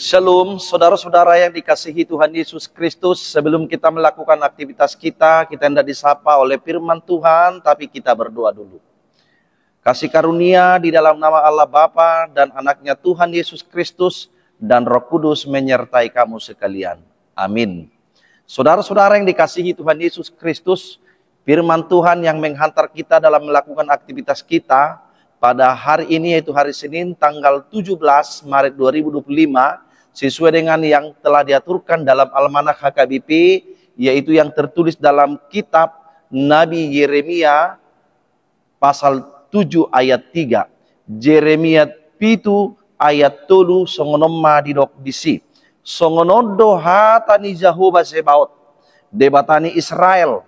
Shalom, saudara-saudara yang dikasihi Tuhan Yesus Kristus. Sebelum kita melakukan aktivitas kita hendak disapa oleh firman Tuhan, tapi kita berdoa dulu. Kasih karunia di dalam nama Allah Bapa dan anaknya Tuhan Yesus Kristus dan Roh Kudus menyertai kamu sekalian. Amin. Saudara-saudara yang dikasihi Tuhan Yesus Kristus, firman Tuhan yang menghantar kita dalam melakukan aktivitas kita pada hari ini, yaitu hari Senin tanggal 17 Maret 2025, sesuai dengan yang telah diaturkan dalam Almanak HKBP, yaitu yang tertulis dalam kitab Nabi Yeremia pasal 7 ayat 3. Yeremia 7 ayat 3 songonoma didok disi. Songonodo hatani Jehovah Sebaot, debatani Israel,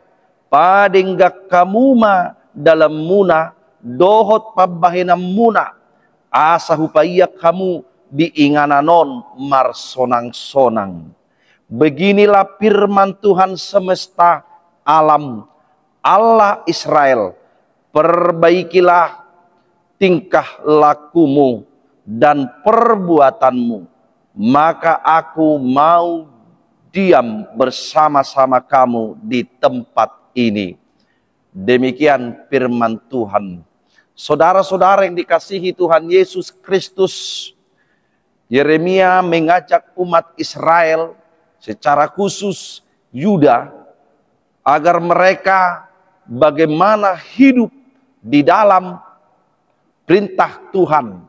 padenggak kamuma dalam muna, dohot pabahena muna, asa hupaya kamu diingananon mar sonang-sonang. Beginilah firman Tuhan semesta alam, Allah Israel, perbaikilah tingkah lakumu dan perbuatanmu, maka aku mau diam bersama-sama kamu di tempat ini. Demikian firman Tuhan. Saudara-saudara yang dikasihi Tuhan Yesus Kristus, Yeremia mengajak umat Israel, secara khusus Yuda, agar mereka bagaimana hidup di dalam perintah Tuhan,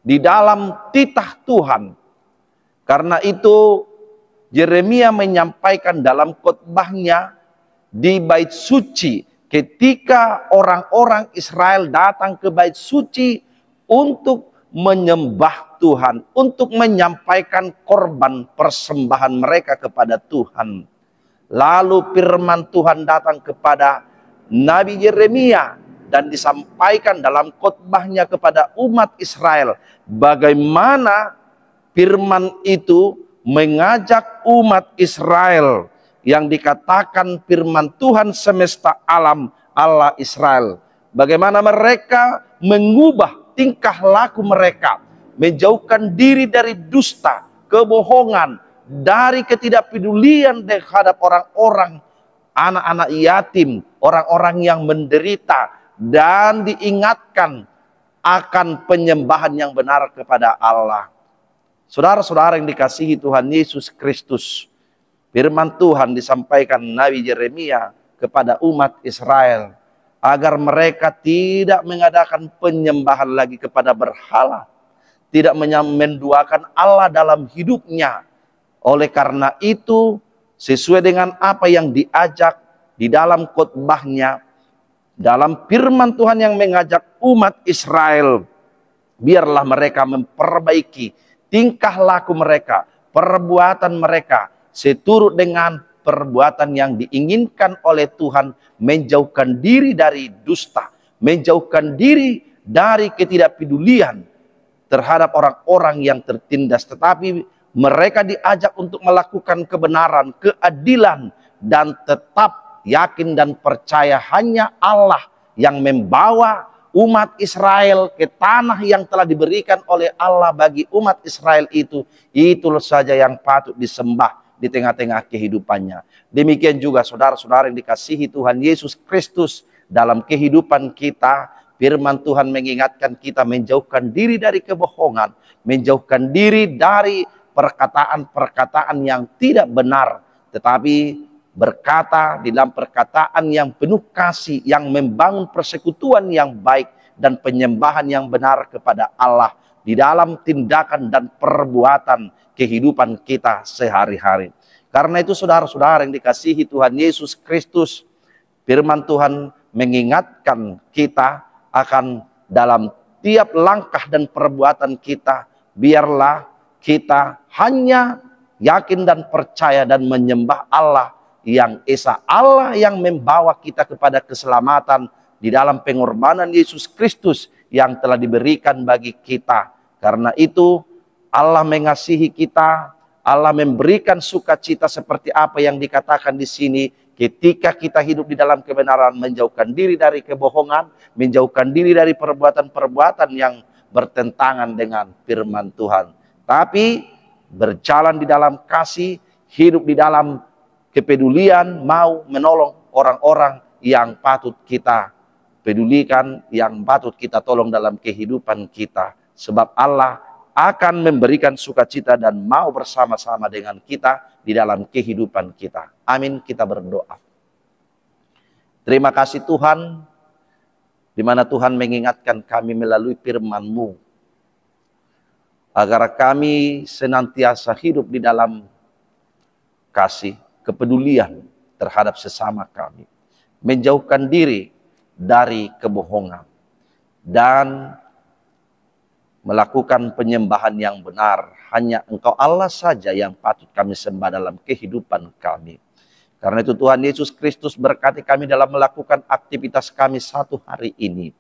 di dalam titah Tuhan. Karena itu Yeremia menyampaikan dalam khotbahnya di bait suci, ketika orang-orang Israel datang ke bait suci untuk menyembah Tuhan, untuk menyampaikan korban persembahan mereka kepada Tuhan. Lalu firman Tuhan datang kepada Nabi Yeremia dan disampaikan dalam khotbahnya kepada umat Israel, bagaimana firman itu mengajak umat Israel yang dikatakan firman Tuhan semesta alam, Allah Israel, bagaimana mereka mengubah tingkah laku mereka, menjauhkan diri dari dusta, kebohongan, dari ketidakpedulian terhadap orang-orang, anak-anak yatim, orang-orang yang menderita, dan diingatkan akan penyembahan yang benar kepada Allah. Saudara-saudara yang dikasihi Tuhan Yesus Kristus, firman Tuhan disampaikan Nabi Yeremia kepada umat Israel, agar mereka tidak mengadakan penyembahan lagi kepada berhala, tidak menduakan Allah dalam hidupnya. Oleh karena itu, sesuai dengan apa yang diajak di dalam khotbahnya, dalam firman Tuhan yang mengajak umat Israel, biarlah mereka memperbaiki tingkah laku mereka, perbuatan mereka, seturut dengan perbuatan yang diinginkan oleh Tuhan, menjauhkan diri dari dusta, menjauhkan diri dari ketidakpedulian terhadap orang-orang yang tertindas, tetapi mereka diajak untuk melakukan kebenaran, keadilan, dan tetap yakin dan percaya hanya Allah yang membawa umat Israel ke tanah yang telah diberikan oleh Allah bagi umat Israel itu. Itulah saja yang patut disembah di tengah-tengah kehidupannya. Demikian juga saudara-saudara yang dikasihi Tuhan Yesus Kristus, dalam kehidupan kita, firman Tuhan mengingatkan kita menjauhkan diri dari kebohongan, menjauhkan diri dari perkataan-perkataan yang tidak benar, tetapi berkata di dalam perkataan yang penuh kasih, yang membangun persekutuan yang baik dan penyembahan yang benar kepada Allah di dalam tindakan dan perbuatan kehidupan kita sehari-hari. Karena itu saudara-saudara yang dikasihi Tuhan Yesus Kristus, firman Tuhan mengingatkan kita akan dalam tiap langkah dan perbuatan kita, biarlah kita hanya yakin dan percaya dan menyembah Allah yang Esa, Allah yang membawa kita kepada keselamatan di dalam pengorbanan Yesus Kristus yang telah diberikan bagi kita. Karena itu Allah mengasihi kita, Allah memberikan sukacita seperti apa yang dikatakan di sini, ketika kita hidup di dalam kebenaran, menjauhkan diri dari kebohongan, menjauhkan diri dari perbuatan-perbuatan yang bertentangan dengan firman Tuhan. Tapi berjalan di dalam kasih, hidup di dalam kepedulian, mau menolong orang-orang yang patut kita pedulikan, yang patut kita tolong dalam kehidupan kita. Sebab Allah akan memberikan sukacita dan mau bersama-sama dengan kita di dalam kehidupan kita. Amin, kita berdoa. Terima kasih Tuhan, di mana Tuhan mengingatkan kami melalui firman-Mu, agar kami senantiasa hidup di dalam kasih, kepedulian terhadap sesama kami, menjauhkan diri dari kebohongan, dan melakukan penyembahan yang benar. Hanya Engkau Allah saja yang patut kami sembah dalam kehidupan kami. Karena itu Tuhan Yesus Kristus berkati kami dalam melakukan aktivitas kami satu hari ini.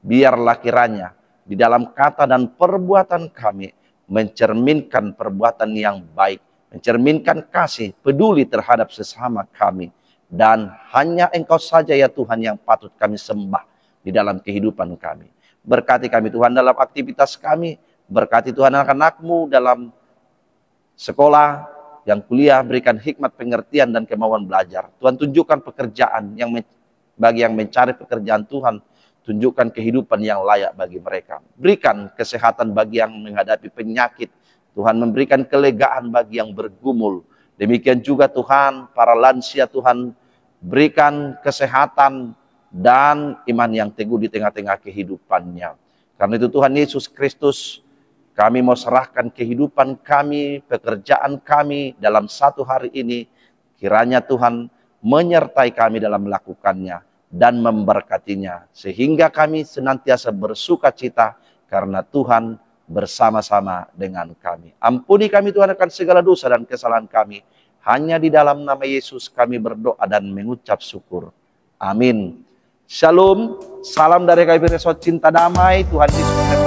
Biarlah kiranya di dalam kata dan perbuatan kami mencerminkan perbuatan yang baik, mencerminkan kasih, peduli terhadap sesama kami. Dan hanya Engkau saja ya Tuhan yang patut kami sembah di dalam kehidupan kami. Berkati kami Tuhan dalam aktivitas kami, berkati Tuhan anak-anak-Mu dalam sekolah, yang kuliah, berikan hikmat, pengertian, dan kemauan belajar. Tuhan tunjukkan pekerjaan yang bagi yang mencari pekerjaan Tuhan, tunjukkan kehidupan yang layak bagi mereka. Berikan kesehatan bagi yang menghadapi penyakit. Tuhan memberikan kelegaan bagi yang bergumul. Demikian juga Tuhan, para lansia Tuhan berikan kesehatan dan iman yang teguh di tengah-tengah kehidupannya. Karena itu Tuhan Yesus Kristus, kami mau serahkan kehidupan kami, pekerjaan kami dalam satu hari ini. Kiranya Tuhan menyertai kami dalam melakukannya dan memberkatinya. Sehingga kami senantiasa bersuka cita karena Tuhan bersama-sama dengan kami. Ampuni kami Tuhan akan segala dosa dan kesalahan kami. Hanya di dalam nama Yesus kami berdoa dan mengucap syukur. Amin. Shalom. Salam dari KBRI Resort Cinta Damai. Tuhan Yesus